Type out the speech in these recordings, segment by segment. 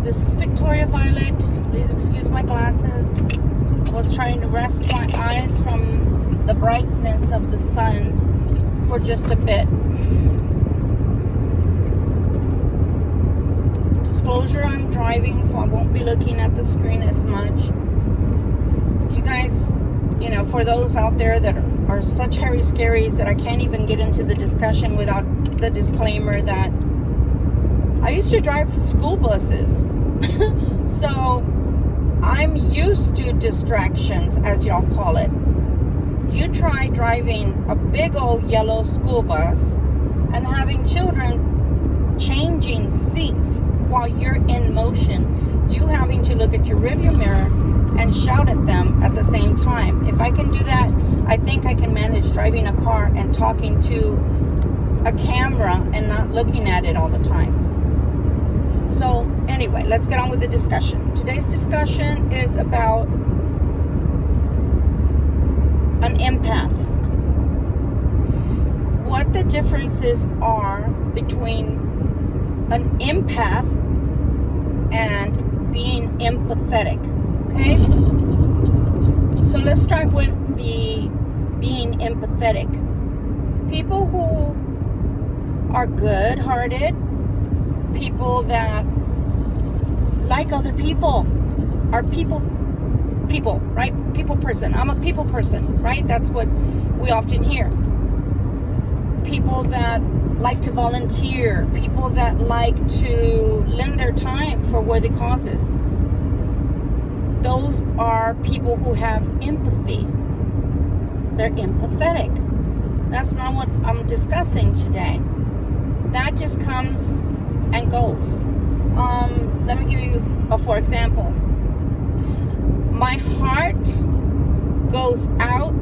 This is Victoria Violet. Please excuse my glasses. I was trying to rest my eyes from the brightness of the sun for just a bit. Disclosure, I'm driving, so I won't be looking at the screen as much. You guys, for those out there that are such hairy scaries that I can't even get into the discussion without the disclaimer that I used to drive for school buses. So I'm used to distractions, as y'all call it. You try driving a big old yellow school bus and having children changing seats while you're in motion, you having to look at your rearview mirror and shout at them at the same time. If I can do that, I think I can manage driving a car and talking to a camera and not looking at it all the time. So anyway, let's get on with the discussion. Today's discussion is about an empath. What the differences are between an empath and being empathetic. Okay? So let's start with the being empathetic. People who are good-hearted, people that like other people, are people, right? People person. I'm a people person, right? That's what we often hear. People that like to volunteer, people that like to lend their time for worthy causes. Those are people who have empathy. They're empathetic. That's not what I'm discussing today. That just comes and goes. Let me give you a for example. My heart goes out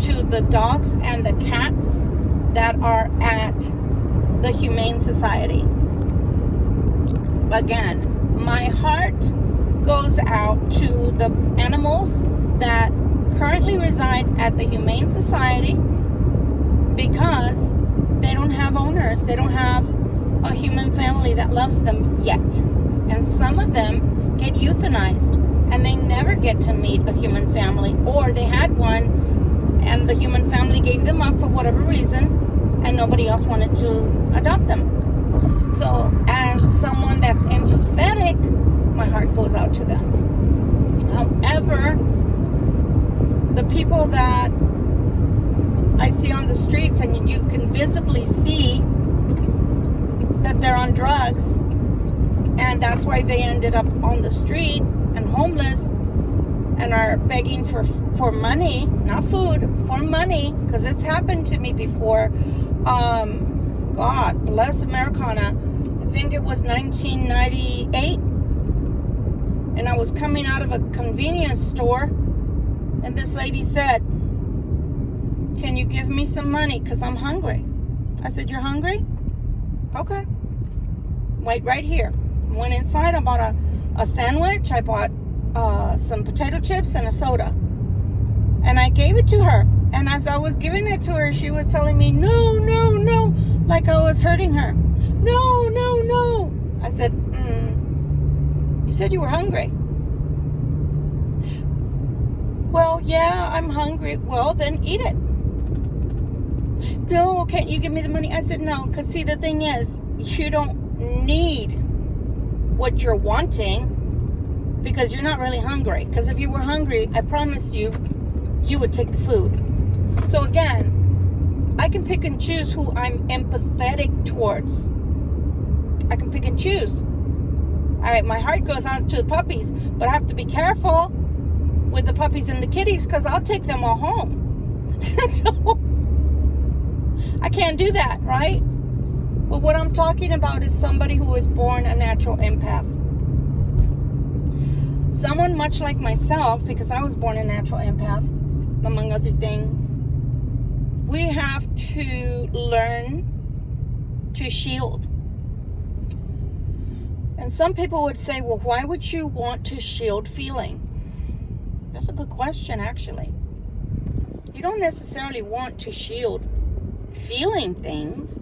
to the dogs and the cats that are at the Humane Society. Again, my heart goes out to the animals that currently reside at the Humane Society because they don't have owners. They don't have a human family that loves them yet. And some of them get euthanized and they never get to meet a human family, or they had one and the human family gave them up for whatever reason and nobody else wanted to adopt them. So as someone that's empathetic, my heart goes out to them. However, the people that I see on the streets, and you can visibly see that they're on drugs, and that's why they ended up on the street and homeless and are begging for money, not food, for money, because it's happened to me before. God bless Americana. I think it was 1998, and I was coming out of a convenience store, and this lady said, "Can you give me some money? Because I'm hungry." I said, "You're hungry? Okay. Wait right here." Went inside, I bought a sandwich, I bought some potato chips and a soda. And I gave it to her. And as I was giving it to her, she was telling me, no, no, no, like I was hurting her. No, no, no. I said, you said you were hungry. Well, yeah, I'm hungry. Well, then eat it. No, can't you give me the money? I said, no, because see, the thing is, you don't need what you're wanting because you're not really hungry. Because if you were hungry, I promise you, you would take the food. So again, I can pick and choose who I'm empathetic towards. I can pick and choose. All right, my heart goes out to the puppies, but I have to be careful with the puppies and the kitties because I'll take them all home. So I can't do that, right? But what I'm talking about is somebody who is born a natural empath. Someone much like myself, because I was born a natural empath, among other things, we have to learn to shield. And some people would say, well, why would you want to shield feeling? That's a good question, actually. You don't necessarily want to shield feeling things,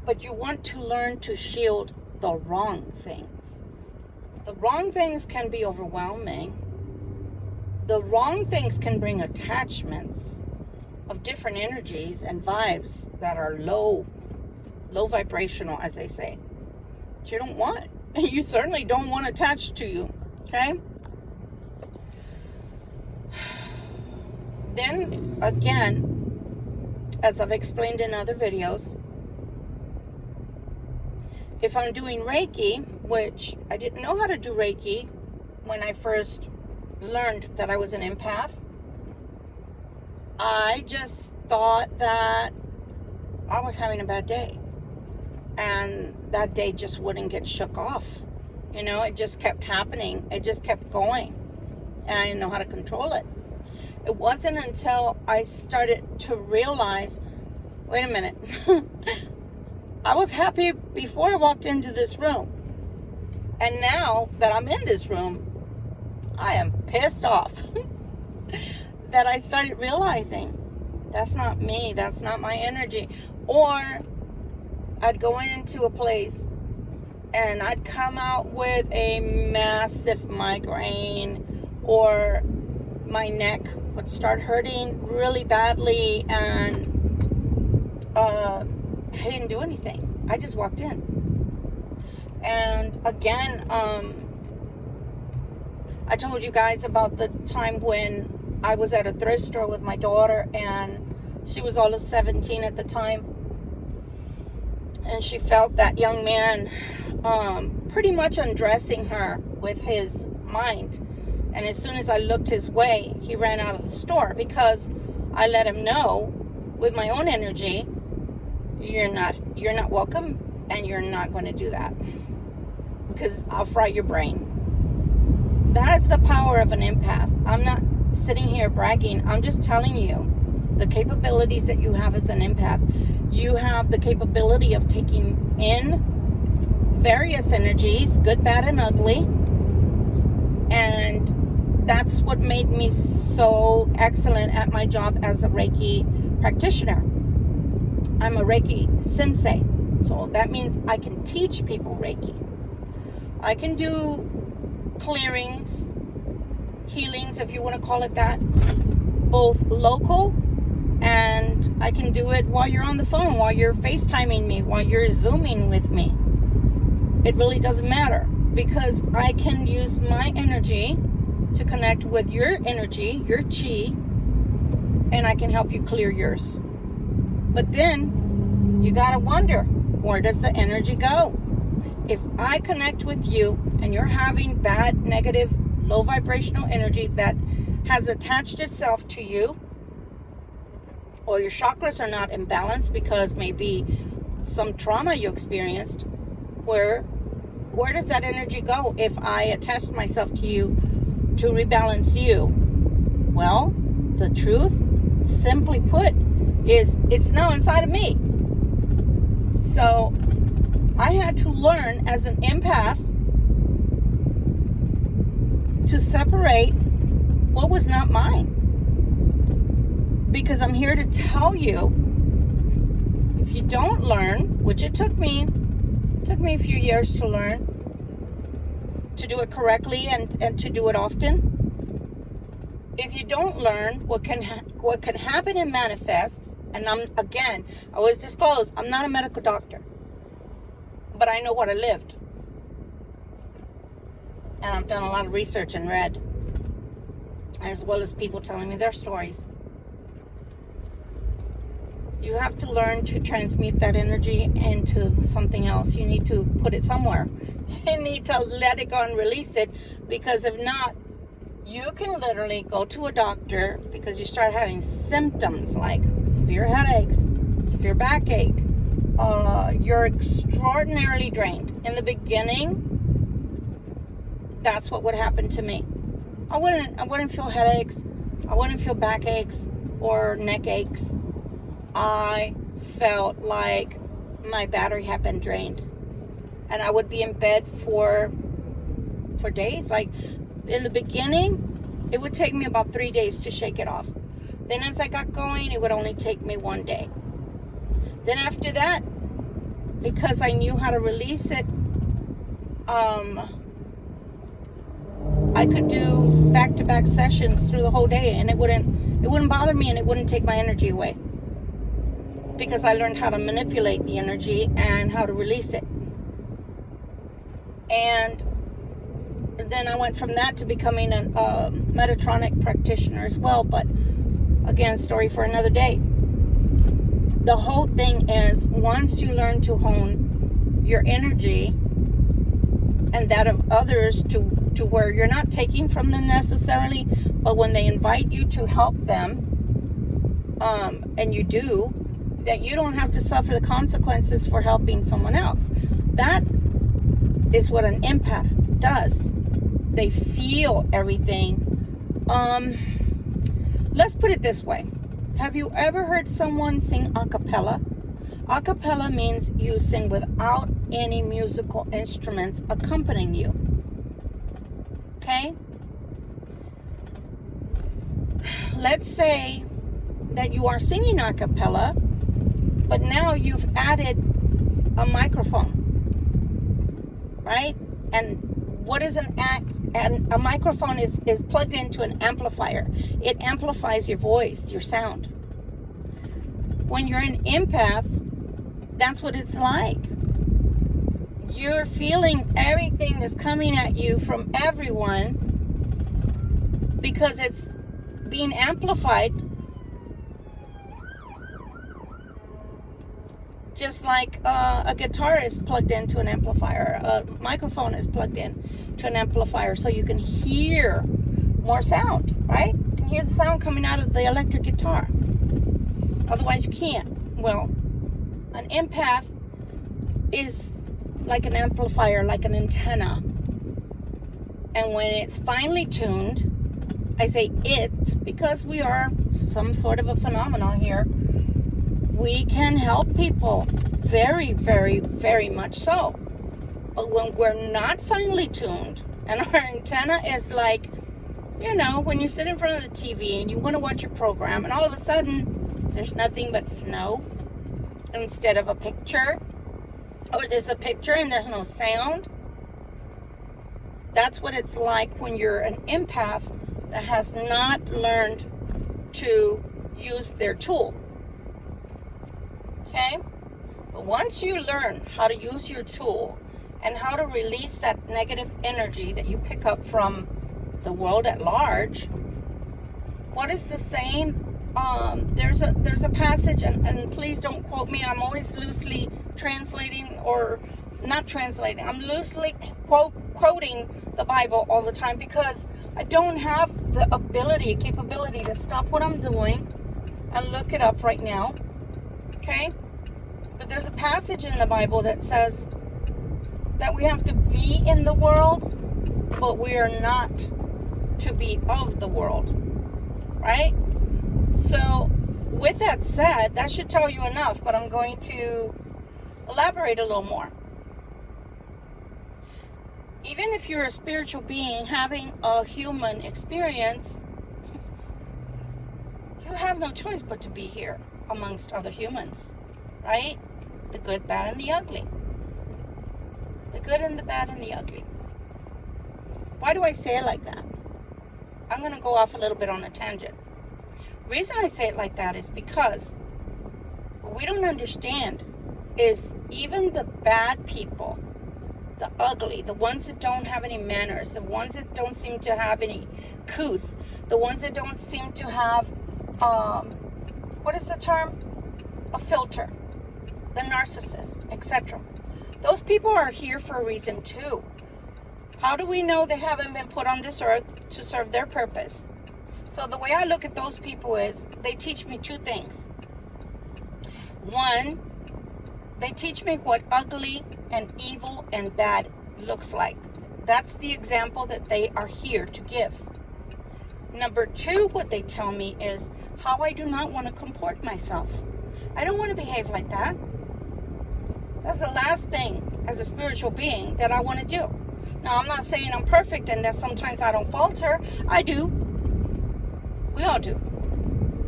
but you want to learn to shield the wrong things. The wrong things can be overwhelming. The wrong things can bring attachments of different energies and vibes that are low vibrational, as they say. You don't want. And you certainly don't want attached to you. Okay? Then again, as I've explained in other videos, if I'm doing Reiki, which I didn't know how to do Reiki when I first learned that I was an empath, I just thought that I was having a bad day. And that day just wouldn't get shook off. You know, it just kept happening. It just kept going. And I didn't know how to control it. It wasn't until I started to realize, wait a minute. I was happy before I walked into this room. And now that I'm in this room, I am pissed off. That I started realizing, that's not me. That's not my energy. Or I'd go into a place and I'd come out with a massive migraine, or my neck would start hurting really badly, and I didn't do anything. I just walked in. And again, I told you guys about the time when I was at a thrift store with my daughter, and she was all of 17 at the time. And she felt that young man pretty much undressing her with his mind. And as soon as I looked his way, he ran out of the store, because I let him know with my own energy, you're not welcome, and you're not going to do that, because I'll fry your brain. That is the power of an empath. I'm not sitting here bragging. I'm just telling you the capabilities that you have as an empath. You have the capability of taking in various energies, good, bad, and ugly. And that's what made me so excellent at my job as a Reiki practitioner. I'm a Reiki sensei. So that means I can teach people Reiki. I can do clearings, healings, if you want to call it that, both local, and I can do it while you're on the phone, while you're FaceTiming me, while you're Zooming with me. It really doesn't matter, because I can use my energy to connect with your energy, your chi, and I can help you clear yours. But then you gotta wonder, where does the energy go? If I connect with you and you're having bad, negative, low vibrational energy that has attached itself to you, or your chakras are not imbalanced because maybe some trauma you experienced, where does that energy go if I attach myself to you to rebalance you? Well, the truth, simply put, is it's now inside of me. So I had to learn as an empath to separate what was not mine. Because I'm here to tell you, if you don't learn, which it took me a few years to learn, to do it correctly and to do it often. If you don't learn what can happen and manifest, and I always disclose, I'm not a medical doctor, but I know what I lived. And I've done a lot of research and read, as well as people telling me their stories. You have to learn to transmute that energy into something else. You need to put it somewhere. You need to let it go and release it, because if not, you can literally go to a doctor because you start having symptoms like severe headaches, severe backache. You're extraordinarily drained. In the beginning, that's what would happen to me. I wouldn't feel headaches. I wouldn't feel backaches or neck aches. I felt like my battery had been drained, and I would be in bed for days. Like in the beginning, it would take me about 3 days to shake it off. Then as I got going, it would only take me 1 day. Then after that, because I knew how to release it, I could do back-to-back sessions through the whole day, and it wouldn't bother me, and it wouldn't take my energy away, because I learned how to manipulate the energy and how to release it. And then I went from that to becoming a Metatronic practitioner as well. But again, story for another day. The whole thing is, once you learn to hone your energy and that of others to where you're not taking from them necessarily, but when they invite you to help them, and you do, that you don't have to suffer the consequences for helping someone else. That is what an empath does. They feel everything. Let's put it this way. Have you ever heard someone sing a cappella? A cappella means you sing without any musical instruments accompanying you. Okay? Let's say that you are singing a cappella, but now you've added a microphone, right? And what is a microphone is plugged into an amplifier. It amplifies your voice, your sound. When you're an empath, that's what it's like. You're feeling everything that's coming at you from everyone because it's being amplified, just like a guitar is plugged into an amplifier, a microphone is plugged in to an amplifier, so you can hear more sound, right? You can hear the sound coming out of the electric guitar. Otherwise you can't. Well, an empath is like an amplifier, like an antenna. And when it's finely tuned, I say it because we are some sort of a phenomenon here, we can help people very, very, very much so. But when we're not finely tuned and our antenna is like, you know, when you sit in front of the TV and you want to watch your program and all of a sudden there's nothing but snow instead of a picture, or there's a picture and there's no sound. That's what it's like when you're an empath that has not learned to use their tool. Okay? But once you learn how to use your tool and how to release that negative energy that you pick up from the world at large, what is the saying? There's a passage, and please don't quote me. I'm always loosely translating, or not translating. I'm loosely quoting the Bible all the time because I don't have the capability to stop what I'm doing and look it up right now. Okay? But there's a passage in the Bible that says that we have to be in the world, but we are not to be of the world. Right? So, with that said, that should tell you enough, but I'm going to elaborate a little more. Even if you're a spiritual being having a human experience, you have no choice but to be here amongst other humans, right? The good, bad, and the ugly. The good and the bad and the ugly. Why do I say it like that? I'm going to go off a little bit on a tangent. The reason I say it like that is because what we don't understand is even the bad people, the ugly, the ones that don't have any manners, the ones that don't seem to have any couth, the ones that don't seem to have, what is the term? A filter, the narcissist, etc. Those people are here for a reason too. How do we know they haven't been put on this earth to serve their purpose? So the way I look at those people is they teach me two things. One, they teach me what ugly and evil and bad looks like. That's the example that they are here to give. Number two, what they tell me is how I do not want to comport myself. I don't want to behave like that. That's the last thing as a spiritual being that I want to do. Now, I'm not saying I'm perfect and that sometimes I don't falter. I do. We all do.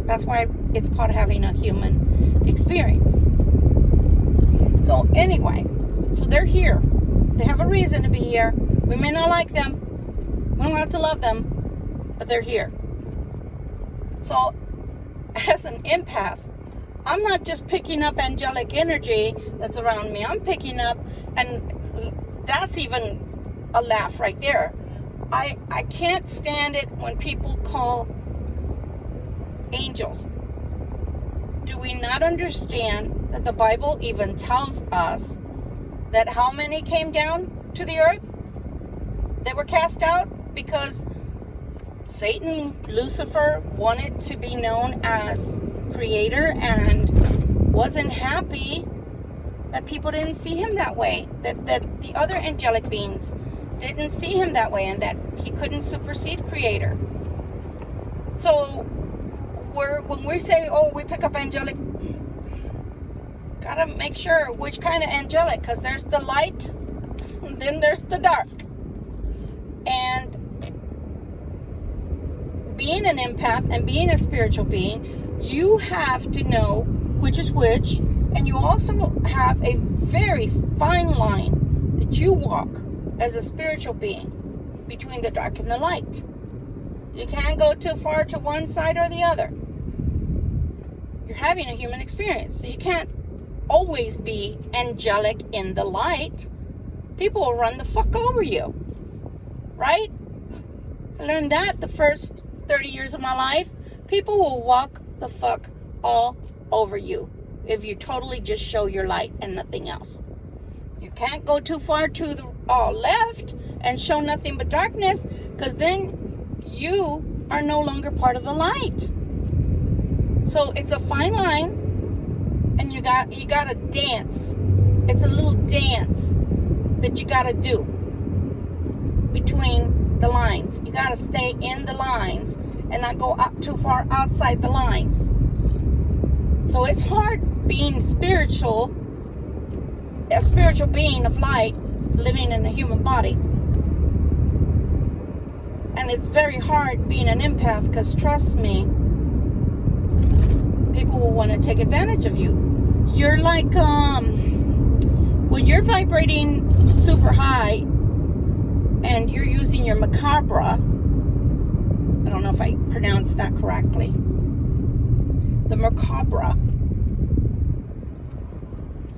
That's why it's called having a human experience. So anyway, so they're here They have a reason to be here. We may not like them. We don't have to love them, but they're here. So, as an empath, I'm not just picking up angelic energy that's around me. I'm picking up, and that's even a laugh right there. I can't stand it when people call angels. Do we not understand that the Bible even tells us that how many came down to the earth? They were cast out because Satan, Lucifer, wanted to be known as creator and wasn't happy that people didn't see him that way, that the other angelic beings didn't see him that way, and that he couldn't supersede creator. So when we say, oh, we pick up angelic, gotta make sure which kind of angelic, because there's the light and then there's the dark. And being an empath and being a spiritual being, you have to know which is which, and you also have a very fine line that you walk as a spiritual being between the dark and the light. You can't go too far to one side or the other. You're having a human experience, so you can't always be angelic in the light. People will run the fuck over you, right? I learned that the first 30 years of my life. People will walk the fuck all over you if you totally just show your light and nothing else. You can't go too far to the left and show nothing but darkness, because then you are no longer part of the light. So it's a fine line, and you gotta dance. It's a little dance that you gotta do between the lines. You gotta stay in the lines and not go up too far outside the lines. So it's hard being spiritual, a spiritual being of light, living in a human body. And it's very hard being an empath, because trust me, people will want to take advantage of you. You're like, when you're vibrating super high and you're using your macabre, I don't know if I pronounced that correctly, the macabre,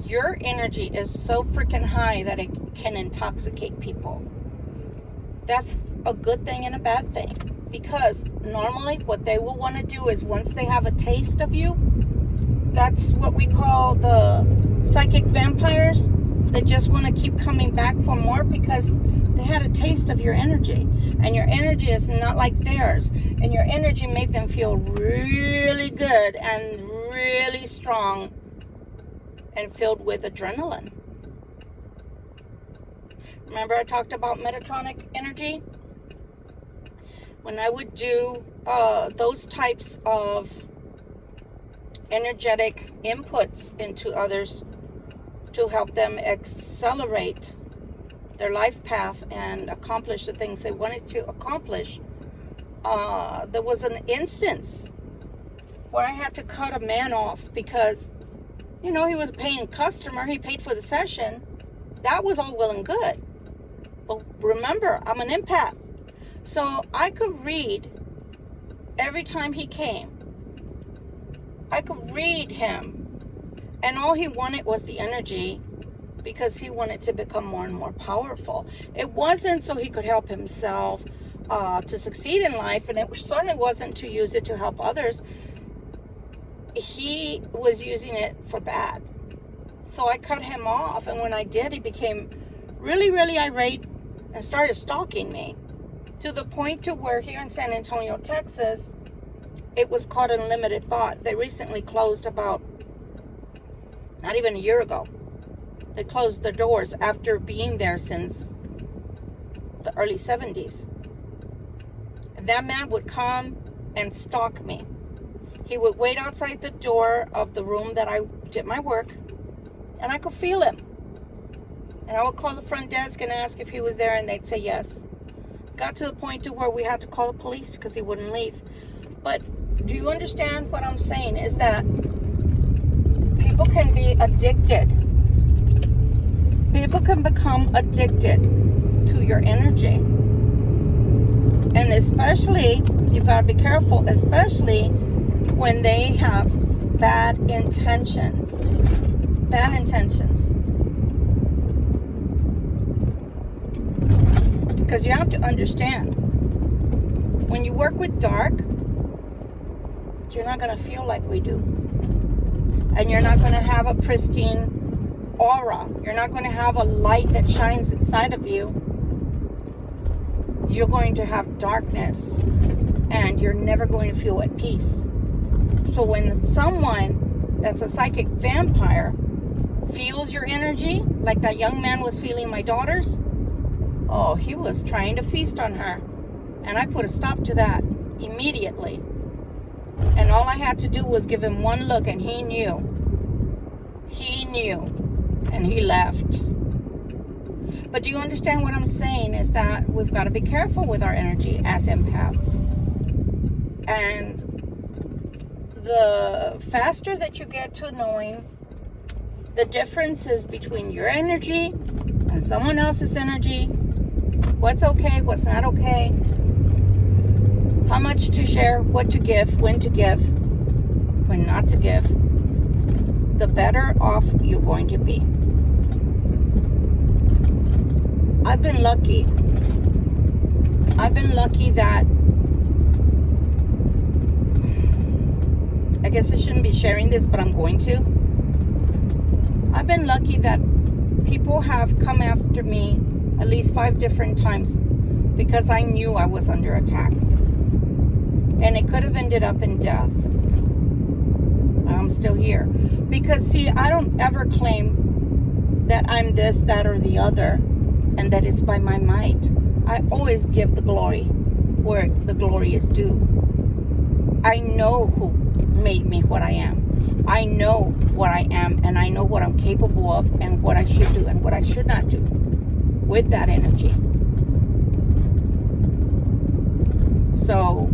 your energy is so freaking high that it can intoxicate people. That's a good thing and a bad thing, because normally what they will want to do is, once they have a taste of you, that's what we call the psychic vampires. They just want to keep coming back for more because they had a taste of your energy, and your energy is not like theirs, and your energy made them feel really good and really strong and filled with adrenaline. Remember I talked about Metatronic energy? When I would do those types of energetic inputs into others to help them accelerate their life path and accomplish the things they wanted to accomplish, there was an instance where I had to cut a man off because, he was a paying customer. He paid for the session. That was all well and good. But remember, I'm an empath. So I could read every time he came. I could read him. And all he wanted was the energy, because he wanted to become more and more powerful. It wasn't so he could help himself to succeed in life, and it certainly wasn't to use it to help others. He was using it for bad. So I cut him off, and when I did, he became really, really irate and started stalking me, to the point to where here in San Antonio, Texas, it was called Unlimited Thought. They recently closed about, not even a year ago. They closed their doors after being there since the early 70s. And that man would come and stalk me. He would wait outside the door of the room that I did my work, and I could feel him. And I would call the front desk and ask if he was there, and they'd say yes. Got to the point to where we had to call the police because he wouldn't leave. But do you understand what I'm saying? Is that people can be addicted People can become addicted to your energy. And especially, you've got to be careful, especially when they have bad intentions. Bad intentions. Because you have to understand, when you work with dark, you're not going to feel like we do. And you're not going to have a pristine aura. You're not going to have a light that shines inside of you. You're going to have darkness, and you're never going to feel at peace. So when someone that's a psychic vampire feels your energy, like that young man was feeling my daughter's, oh, he was trying to feast on her. And I put a stop to that immediately. And all I had to do was give him one look, and he knew. He knew. And he left. But do you understand what I'm saying? Is that we've got to be careful with our energy as empaths. And the faster that you get to knowing the differences between your energy and someone else's energy, what's okay, what's not okay, how much to share, what to give, when not to give, the better off you're going to be. I've been lucky. That I guess I shouldn't be sharing this, but I'm going to. I've been lucky that people have come after me at least 5 different times because I knew I was under attack. And it could have ended up in death. I'm still here. Because, see, I don't ever claim that I'm this, that, or the other, and that it's by my might. I always give the glory where the glory is due. I know who made me what I am. I know what I am, and I know what I'm capable of, and what I should do and what I should not do with that energy. So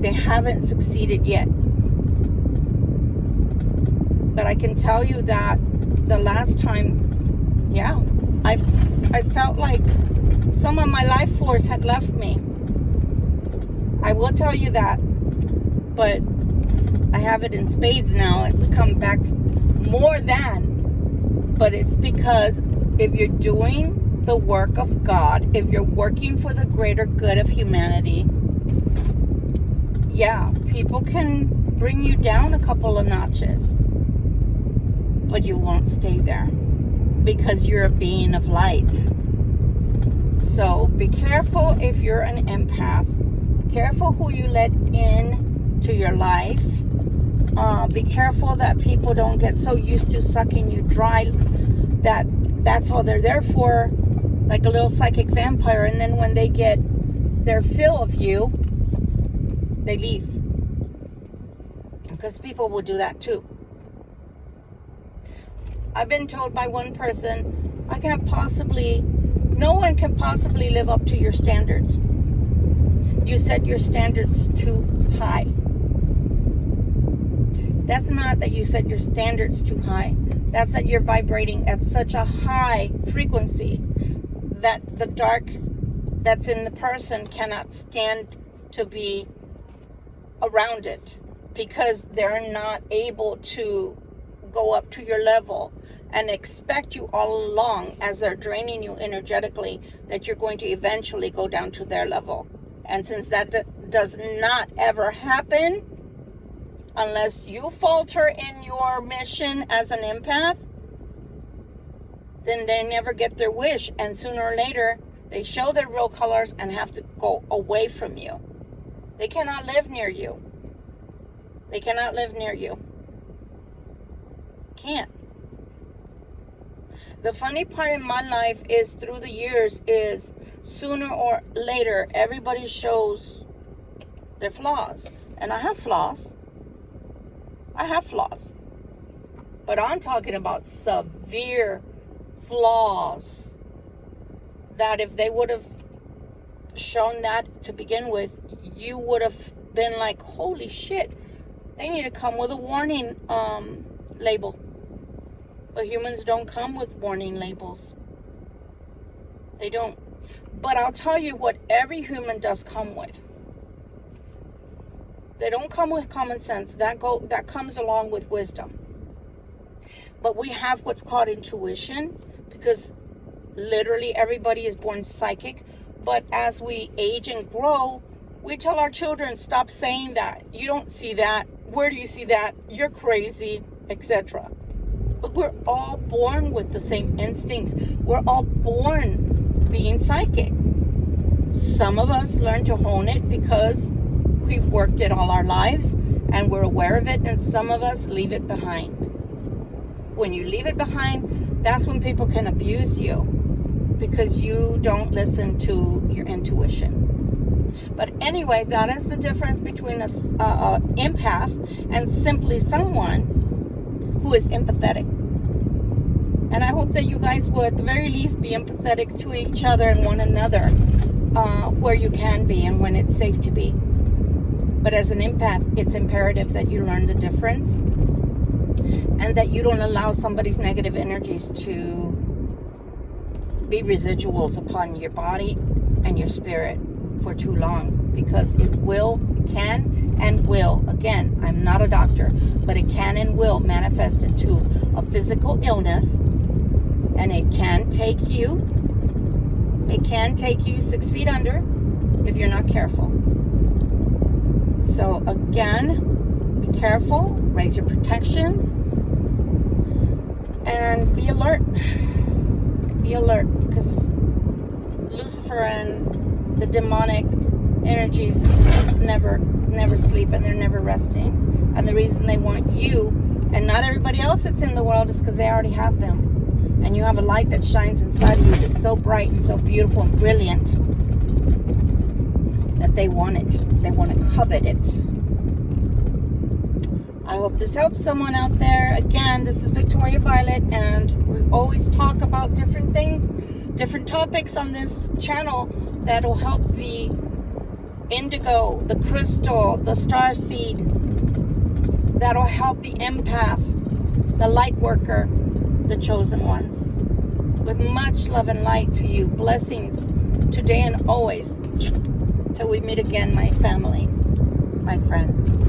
they haven't succeeded yet. But I can tell you that the last time, yeah, I felt like some of my life force had left me. I will tell you that. But I have it in spades now. It's come back more than. But it's because if you're doing the work of God, if you're working for the greater good of humanity, yeah, people can bring you down a couple of notches. But you won't stay there because you're a being of light. So be careful if you're an empath. Careful who you let in to your life. Be careful that people don't get so used to sucking you dry that that's all they're there for, like a little psychic vampire. And then when they get their fill of you, they leave. Because people will do that too. I've been told by one person, no one can possibly live up to your standards. You set your standards too high. That's not that you set your standards too high. That's that you're vibrating at such a high frequency that the dark that's in the person cannot stand to be around it, because they're not able to go up to your level and expect you all along, as they're draining you energetically, that you're going to eventually go down to their level. And since that does not ever happen, unless you falter in your mission as an empath, then they never get their wish. And sooner or later, they show their real colors and have to go away from you. They cannot live near you. They cannot live near you. Can't. The funny part in my life is, through the years, is sooner or later, everybody shows their flaws. And I have flaws. But I'm talking about severe flaws that if they would have shown that to begin with, you would have been like, holy shit, they need to come with a warning label. But humans don't come with warning labels. They don't. But I'll tell you what every human does come with. They don't come with common sense. That comes along with wisdom. But we have what's called intuition, because literally everybody is born psychic. But as we age and grow, we tell our children, stop saying that. You don't see that. Where do you see that? You're crazy, etc. But we're all born with the same instincts. We're all born being psychic. Some of us learn to hone it because we've worked it all our lives and we're aware of it, and some of us leave it behind. When you leave it behind, that's when people can abuse you, because you don't listen to your intuition. But anyway, that is the difference between an empath and simply someone who is empathetic. And I hope that you guys would, at the very least, be empathetic to each other and one another, where you can be and when it's safe to be. But as an empath, it's imperative that you learn the difference, and that you don't allow somebody's negative energies to be residuals upon your body and your spirit for too long, because it can and will, again, I'm not a doctor, but it can and will manifest into a physical illness, and it can take you 6 feet under if you're not careful. So again, be careful, raise your protections, and be alert. Be alert, because Lucifer and the demonic energies never sleep, and they're never resting. And the reason they want you and not everybody else that's in the world is because they already have them. And you have a light that shines inside of you that's so bright and so beautiful and brilliant that they want it. They want to covet it. I hope this helps someone out there. Again, this is Victoria Violet, and we always talk about different things, different topics on this channel that'll help the indigo, the crystal, the star seed, that'll help the empath, the light worker, the chosen ones. With much love and light to you. Blessings today and always. Till we meet again, my family, my friends.